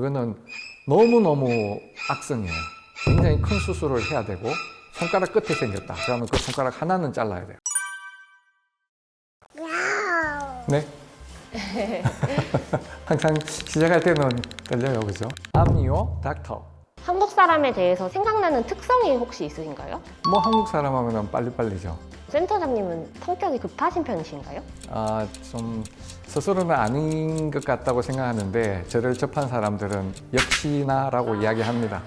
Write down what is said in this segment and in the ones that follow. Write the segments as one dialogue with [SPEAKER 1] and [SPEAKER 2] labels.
[SPEAKER 1] 그거는 너무너무 악성이에요. 굉장히 큰 수술을 해야 되고 손가락 끝에 생겼다. 그러면 그 손가락 하나는 잘라야 돼요. 네? 항상 시작할 때는 떨려요, 그죠? I'm your doctor.
[SPEAKER 2] 한국 사람에 대해서 생각나는 특성이 혹시 있으신가요?
[SPEAKER 1] 뭐 한국 사람 하면 빨리빨리죠.
[SPEAKER 2] 센터장님은 성격이 급하신 편이신가요?
[SPEAKER 1] 좀 스스로는 아닌 것 같다고 생각하는데 저를 접한 사람들은 역시나라고 이야기합니다.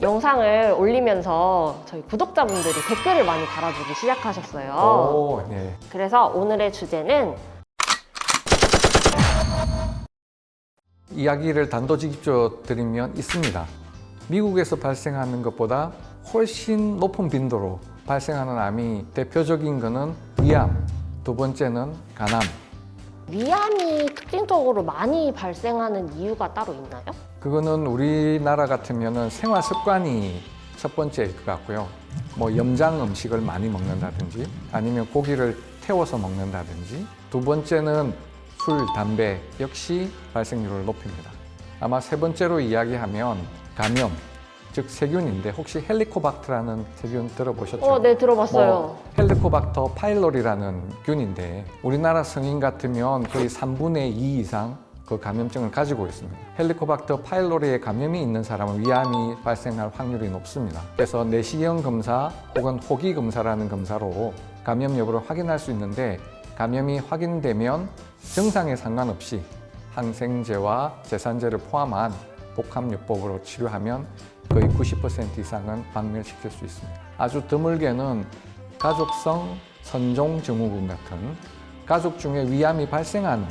[SPEAKER 2] 영상을 올리면서 저희 구독자분들이 댓글을 많이 달아주기 시작하셨어요.
[SPEAKER 1] 오, 네.
[SPEAKER 2] 그래서 오늘의 주제는
[SPEAKER 1] 이야기를 단도직입적으로 드리면 있습니다. 미국에서 발생하는 것보다 훨씬 높은 빈도로 발생하는 암이 대표적인 거는 위암, 두 번째는 간암.
[SPEAKER 2] 위암이 특징적으로 많이 발생하는 이유가 따로 있나요?
[SPEAKER 1] 그거는 우리나라 같으면은 생활 습관이 첫 번째일 것 같고요. 뭐 염장 음식을 많이 먹는다든지 아니면 고기를 태워서 먹는다든지 두 번째는 술, 담배 역시 발생률을 높입니다. 아마 세 번째로 이야기하면 감염, 즉 세균인데 혹시 헬리코박터라는 세균 들어보셨죠?
[SPEAKER 2] 네, 들어봤어요.
[SPEAKER 1] 뭐 헬리코박터 파일로리라는 균인데 우리나라 성인 같으면 거의 3분의 2 이상 그 감염증을 가지고 있습니다. 헬리코박터 파일로리에 감염이 있는 사람은 위암이 발생할 확률이 높습니다. 그래서 내시경 검사 혹은 호기 검사라는 검사로 감염 여부를 확인할 수 있는데 감염이 확인되면 증상에 상관없이 항생제와 제산제를 포함한 복합요법으로 치료하면 거의 90% 이상은 박멸시킬 수 있습니다. 아주 드물게는 가족성 선종증후군 같은 가족 중에 위암이 발생한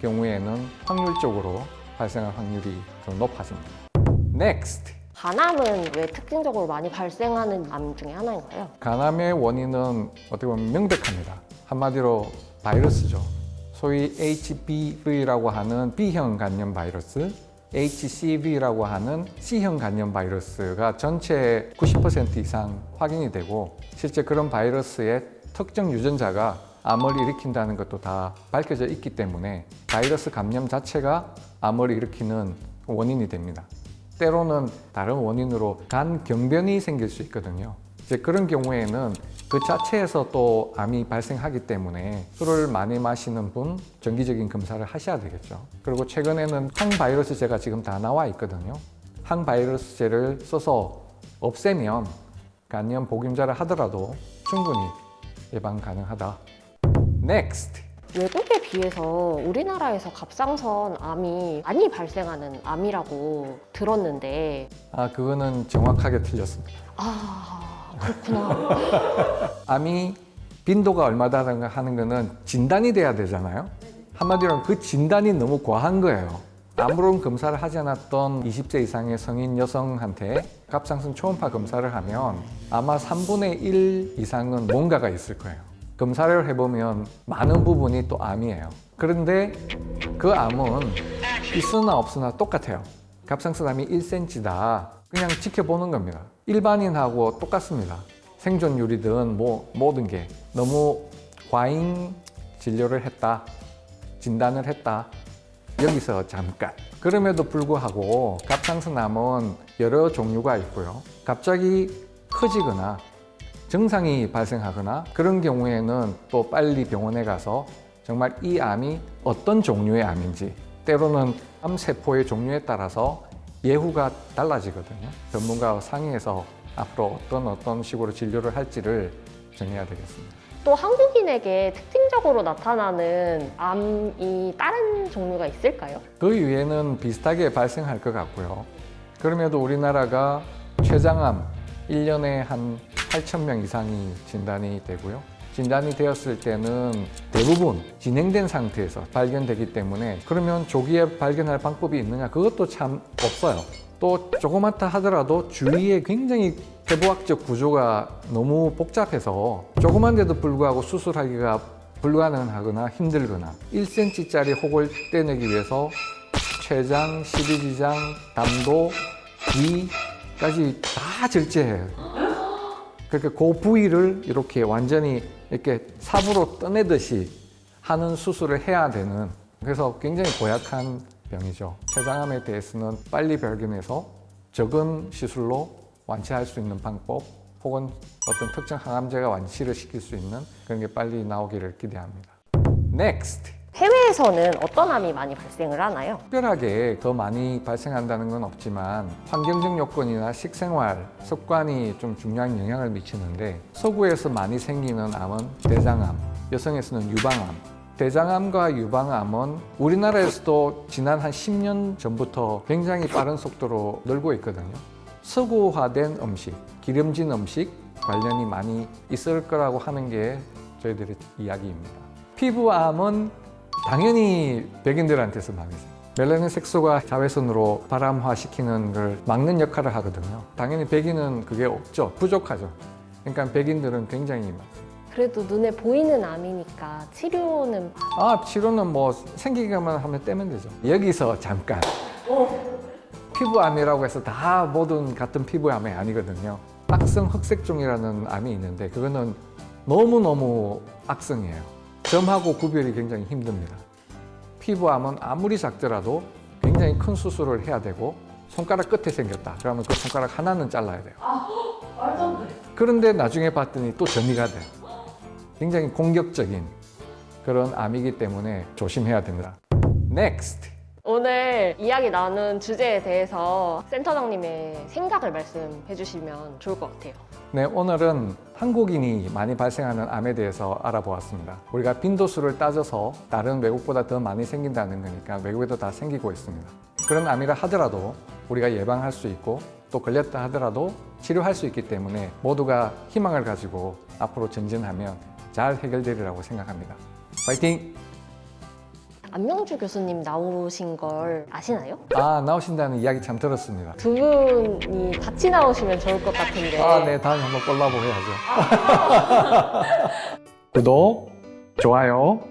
[SPEAKER 1] 경우에는 확률적으로 발생할 확률이 더 높아집니다. Next!
[SPEAKER 2] 간암은 왜 특징적으로 많이 발생하는 암 중에 하나인가요?
[SPEAKER 1] 간암의 원인은 어떻게 보면 명백합니다. 한마디로 바이러스죠. 소위 HBV라고 하는 B형 간염 바이러스, HCV라고 하는 C형 간염 바이러스가 전체 90% 이상 확인이 되고 실제 그런 바이러스의 특정 유전자가 암을 일으킨다는 것도 다 밝혀져 있기 때문에 바이러스 감염 자체가 암을 일으키는 원인이 됩니다. 때로는 다른 원인으로 간 경변이 생길 수 있거든요. 이제 그런 경우에는 그 자체에서 또 암이 발생하기 때문에 술을 많이 마시는 분 정기적인 검사를 하셔야 되겠죠. 그리고 최근에는 항바이러스제가 지금 다 나와 있거든요. 항바이러스제를 써서 없애면 간염 복용자를 하더라도 충분히 예방 가능하다. Next!
[SPEAKER 2] 외국에 비해서 우리나라에서 갑상선 암이 많이 발생하는 암이라고 들었는데
[SPEAKER 1] 그거는 정확하게 틀렸습니다.
[SPEAKER 2] 그렇구나.
[SPEAKER 1] 암이 빈도가 얼마다 하는 거는 진단이 돼야 되잖아요. 한마디로 그 진단이 너무 과한 거예요. 아무런 검사를 하지 않았던 20세 이상의 성인 여성한테 갑상선 초음파 검사를 하면 아마 3분의 1 이상은 뭔가가 있을 거예요. 검사를 해보면 많은 부분이 또 암이에요. 그런데 그 암은 있으나 없으나 똑같아요. 갑상선 암이 1cm다. 그냥 지켜보는 겁니다. 일반인하고 똑같습니다. 생존율이든 뭐 모든 게 너무 과잉 진료를 했다, 진단을 했다. 여기서 잠깐. 그럼에도 불구하고 갑상선암은 여러 종류가 있고요. 갑자기 커지거나 증상이 발생하거나 그런 경우에는 또 빨리 병원에 가서 정말 이 암이 어떤 종류의 암인지 때로는 암세포의 종류에 따라서 예후가 달라지거든요. 전문가와 상의해서 앞으로 어떤 식으로 진료를 할지를 정해야 되겠습니다.
[SPEAKER 2] 또 한국인에게 특징적으로 나타나는 암이 다른 종류가 있을까요?
[SPEAKER 1] 그 위에는 비슷하게 발생할 것 같고요. 그럼에도 우리나라가 췌장암 1년에 한 8,000명 이상이 진단이 되고요. 진단이 되었을 때는 대부분 진행된 상태에서 발견되기 때문에 그러면 조기에 발견할 방법이 있느냐? 그것도 참 없어요. 또 조그맣다 하더라도 주위에 굉장히 해부학적 구조가 너무 복잡해서 조그만데도 불구하고 수술하기가 불가능하거나 힘들거나 1cm짜리 혹을 떼내기 위해서 췌장, 십이지장, 담도, 위까지 다 절제해요. 그러니까 그 부위를 이렇게 완전히 이렇게 삽으로 떠내듯이 하는 수술을 해야 되는, 그래서 굉장히 고약한 병이죠. 췌장암에 대해서는 빨리 발견해서 적은 시술로 완치할 수 있는 방법 혹은 어떤 특정 항암제가 완치를 시킬 수 있는 그런 게 빨리 나오기를 기대합니다. Next!
[SPEAKER 2] 해외에서는 어떤 암이 많이 발생을 하나요?
[SPEAKER 1] 특별하게 더 많이 발생한다는 건 없지만 환경적 요건이나 식생활, 습관이 좀 중요한 영향을 미치는데 서구에서 많이 생기는 암은 대장암, 여성에서는 유방암. 대장암과 유방암은 우리나라에서도 지난 한 10년 전부터 굉장히 빠른 속도로 늘고 있거든요. 서구화된 음식, 기름진 음식 관련이 많이 있을 거라고 하는 게 저희들의 이야기입니다. 피부암은 당연히 백인들한테서 많이 있어요. 멜라닌 색소가 자외선으로 발암화시키는 걸 막는 역할을 하거든요. 당연히 백인은 그게 없죠. 부족하죠. 그러니까 백인들은 굉장히 많아요.
[SPEAKER 2] 그래도 눈에 보이는 암이니까 치료는
[SPEAKER 1] 치료는 뭐 생기기만 하면 떼면 되죠. 여기서 잠깐. 피부암이라고 해서 다 모든 같은 피부암이 아니거든요. 악성 흑색종이라는 암이 있는데 그거는 너무너무 악성이에요. 점하고 구별이 굉장히 힘듭니다. 피부암은 아무리 작더라도 굉장히 큰 수술을 해야 되고 손가락 끝에 생겼다. 그러면 그 손가락 하나는 잘라야 돼요.
[SPEAKER 2] 말도 안 돼.
[SPEAKER 1] 그런데 나중에 봤더니 또 전이가 돼요. 굉장히 공격적인 그런 암이기 때문에 조심해야 됩니다. Next!
[SPEAKER 2] 오늘 이야기 나눈 주제에 대해서 센터장님의 생각을 말씀해 주시면 좋을 것 같아요.
[SPEAKER 1] 네, 오늘은 한국인이 많이 발생하는 암에 대해서 알아보았습니다. 우리가 빈도수를 따져서 다른 외국보다 더 많이 생긴다는 거니까 외국에도 다 생기고 있습니다. 그런 암이라 하더라도 우리가 예방할 수 있고 또 걸렸다 하더라도 치료할 수 있기 때문에 모두가 희망을 가지고 앞으로 전진하면 잘 해결되리라고 생각합니다. 파이팅!
[SPEAKER 2] 안명주 교수님 나오신 걸 아시나요?
[SPEAKER 1] 나오신다는 이야기 참 들었습니다.
[SPEAKER 2] 두 분이 같이 나오시면 좋을 것 같은데.
[SPEAKER 1] 네, 다음에 한번 콜라보 해야죠. 구독, 좋아요,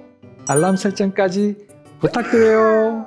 [SPEAKER 1] 알람 설정까지 부탁드려요.